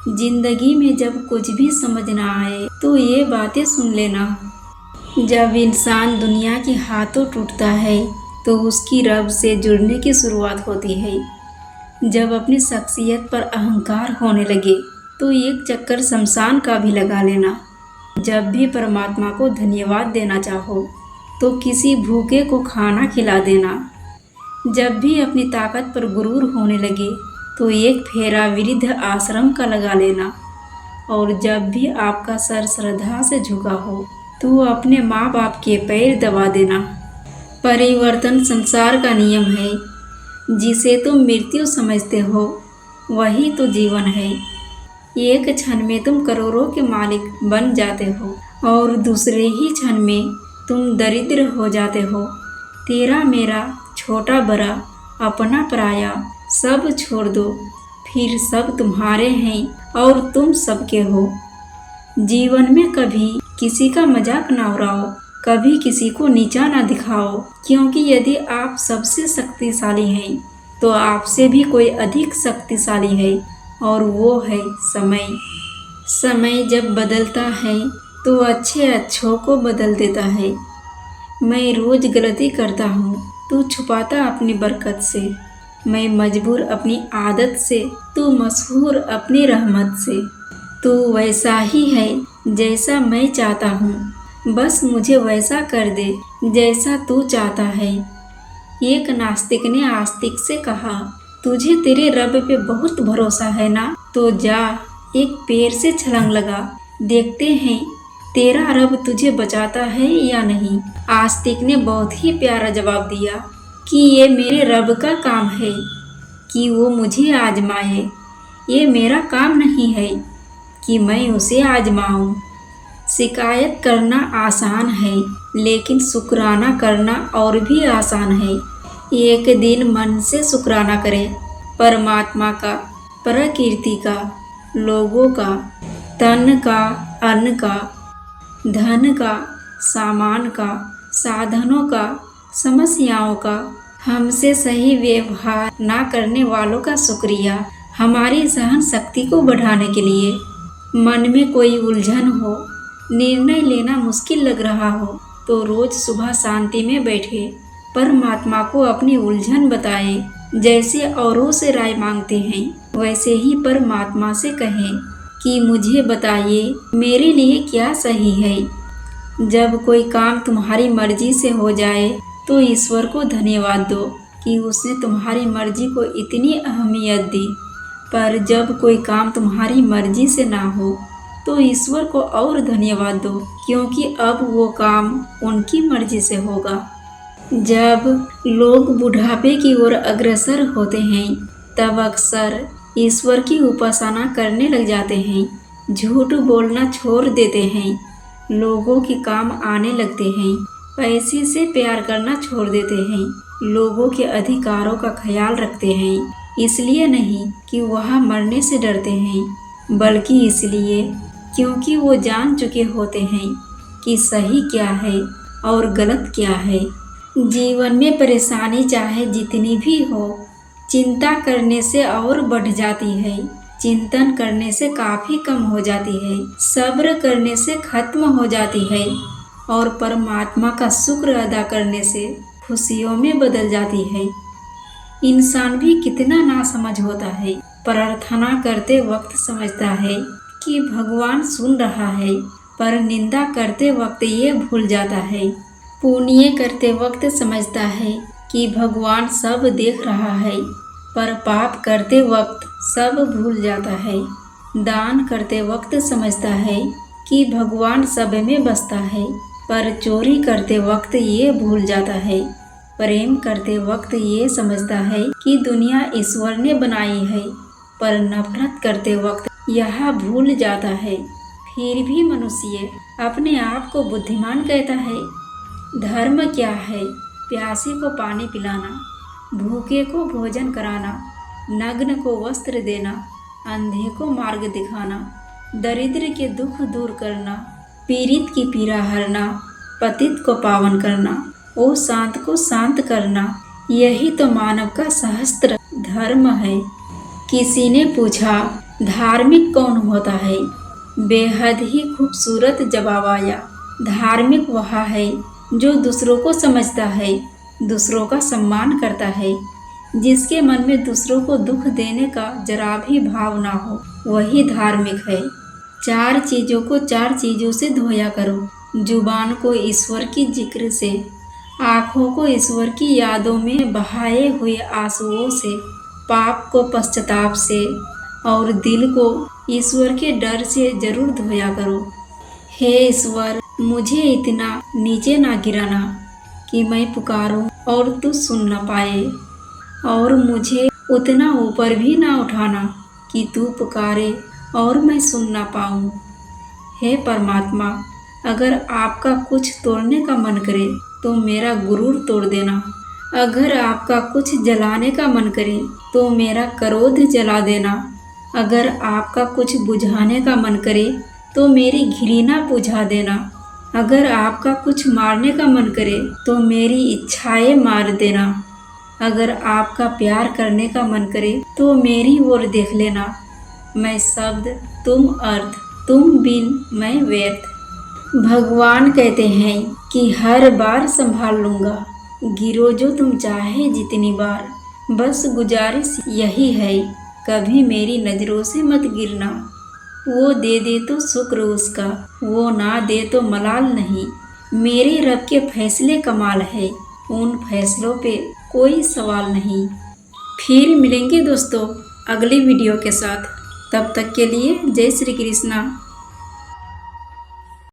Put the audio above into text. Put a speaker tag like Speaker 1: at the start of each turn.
Speaker 1: जिंदगी में जब कुछ भी समझ ना आए तो ये बातें सुन लेना। जब इंसान दुनिया के हाथों टूटता है तो उसकी रब से जुड़ने की शुरुआत होती है। जब अपनी शख्सियत पर अहंकार होने लगे तो एक चक्कर शमशान का भी लगा लेना। जब भी परमात्मा को धन्यवाद देना चाहो तो किसी भूखे को खाना खिला देना। जब भी अपनी ताकत पर गुरूर होने लगे तो एक फेरा वृद्ध आश्रम का लगा लेना। और जब भी आपका सर श्रद्धा से झुका हो तो अपने माँ बाप के पैर दबा देना। परिवर्तन संसार का नियम है। जिसे तुम मृत्यु समझते हो वही तो जीवन है। एक क्षण में तुम करोड़ों के मालिक बन जाते हो और दूसरे ही क्षण में तुम दरिद्र हो जाते हो। तेरा मेरा छोटा बड़ा अपना पराया सब छोड़ दो, फिर सब तुम्हारे हैं और तुम सबके हो। जीवन में कभी किसी का मजाक ना उड़ाओ, कभी किसी को नीचा ना दिखाओ, क्योंकि यदि आप सबसे शक्तिशाली हैं तो आपसे भी कोई अधिक शक्तिशाली है और वो है समय। समय जब बदलता है तो अच्छे अच्छों को बदल देता है। मैं रोज गलती करता हूँ, तू छुपाता अपनी बरकत से। मैं मजबूर अपनी आदत से, तू मशहूर अपनी रहमत से। तू वैसा ही है जैसा मैं चाहता हूँ, बस मुझे वैसा कर दे जैसा तू चाहता है। एक नास्तिक ने आस्तिक से कहा, तुझे तेरे रब पे बहुत भरोसा है ना, तो जा एक पेड़ से छलांग लगा, देखते हैं तेरा रब तुझे बचाता है या नहीं। आस्तिक ने बहुत ही प्यारा जवाब दिया कि ये मेरे रब का काम है कि वो मुझे आजमाए, ये मेरा काम नहीं है कि मैं उसे आजमाऊं। शिकायत करना आसान है लेकिन शुक्राना करना और भी आसान है। एक दिन मन से शुक्राना करें, परमात्मा का, प्रकृति का, लोगों का, तन का, अन्न का, धन का, सामान का, साधनों का, समस्याओं का, हमसे सही व्यवहार ना करने वालों का शुक्रिया हमारी सहन शक्ति को बढ़ाने के लिए। मन में कोई उलझन हो, निर्णय लेना मुश्किल लग रहा हो तो रोज सुबह शांति में बैठे परमात्मा को अपनी उलझन बताएं। जैसे औरों से राय मांगते हैं वैसे ही परमात्मा से कहें कि मुझे बताइए मेरे लिए क्या सही है। जब कोई काम तुम्हारी मर्जी से हो जाए तो ईश्वर को धन्यवाद दो कि उसने तुम्हारी मर्जी को इतनी अहमियत दी। पर जब कोई काम तुम्हारी मर्जी से ना हो तो ईश्वर को और धन्यवाद दो, क्योंकि अब वो काम उनकी मर्जी से होगा। जब लोग बुढ़ापे की ओर अग्रसर होते हैं तब अक्सर ईश्वर की उपासना करने लग जाते हैं, झूठ बोलना छोड़ देते हैं, लोगों के काम आने लगते हैं, पैसे से प्यार करना छोड़ देते हैं, लोगों के अधिकारों का ख्याल रखते हैं। इसलिए नहीं कि वह मरने से डरते हैं, बल्कि इसलिए क्योंकि वो जान चुके होते हैं कि सही क्या है और गलत क्या है। जीवन में परेशानी चाहे जितनी भी हो, चिंता करने से और बढ़ जाती है, चिंतन करने से काफ़ी कम हो जाती है, सब्र करने से खत्म हो जाती है और परमात्मा का शुक्र अदा करने से खुशियों में बदल जाती है। इंसान भी कितना नासमझ होता है, प्रार्थना करते वक्त समझता है कि भगवान सुन रहा है, पर निंदा करते वक्त ये भूल जाता है। पुण्य करते वक्त समझता है कि भगवान सब देख रहा है, पर पाप करते वक्त सब भूल जाता है। दान करते वक्त समझता है कि भगवान सब में बसता है, पर चोरी करते वक्त ये भूल जाता है। प्रेम करते वक्त ये समझता है कि दुनिया ईश्वर ने बनाई है, पर नफरत करते वक्त यह भूल जाता है। फिर भी मनुष्य अपने आप को बुद्धिमान कहता है। धर्म क्या है? प्यासे को पानी पिलाना, भूखे को भोजन कराना, नग्न को वस्त्र देना, अंधे को मार्ग दिखाना, दरिद्र के दुख दूर करना, पीड़ित की पीड़ा हरना, पतित को पावन करना, ओ शांत को शांत करना। यही तो मानव का सहस्त्र धर्म है। किसी ने पूछा, धार्मिक कौन होता है? बेहद ही खूबसूरत जवाब आया। धार्मिक वह है जो दूसरों को समझता है, दूसरों का सम्मान करता है, जिसके मन में दूसरों को दुख देने का जरा भी भाव ना हो, वही धार्मिक है। 4 चीज़ों को 4 चीज़ों से धोया करो। जुबान को ईश्वर की जिक्र से, आँखों को ईश्वर की यादों में बहाए हुए आंसुओं से, पाप को पश्चाताप से और दिल को ईश्वर के डर से जरूर धोया करो। हे ईश्वर, मुझे इतना नीचे ना गिराना कि मैं पुकारूं और तू सुन न पाए, और मुझे उतना ऊपर भी ना उठाना कि तू पुकारे और मैं सुन ना पाऊं। हे परमात्मा, अगर आपका कुछ तोड़ने का मन करे तो मेरा गुरूर तोड़ देना। अगर आपका कुछ जलाने का मन करे तो मेरा क्रोध जला देना। अगर आपका कुछ बुझाने का मन करे तो मेरी घृणा बुझा देना। अगर आपका कुछ मारने का मन करे तो मेरी इच्छाएं मार देना। अगर आपका प्यार करने का मन करे तो मेरी ओर देख लेना। मैं शब्द, तुम अर्थ, तुम बिन मैं व्यर्थ। भगवान कहते हैं कि हर बार संभाल लूँगा, गिरो जो तुम चाहे जितनी बार। बस गुजारिश यही है, कभी मेरी नज़रों से मत गिरना। वो दे तो शुक्र उसका, वो ना दे तो मलाल नहीं। मेरे रब के फैसले कमाल है, उन फैसलों पे कोई सवाल नहीं। फिर मिलेंगे दोस्तों अगली वीडियो के साथ। तब तक के लिए जय श्री कृष्णा।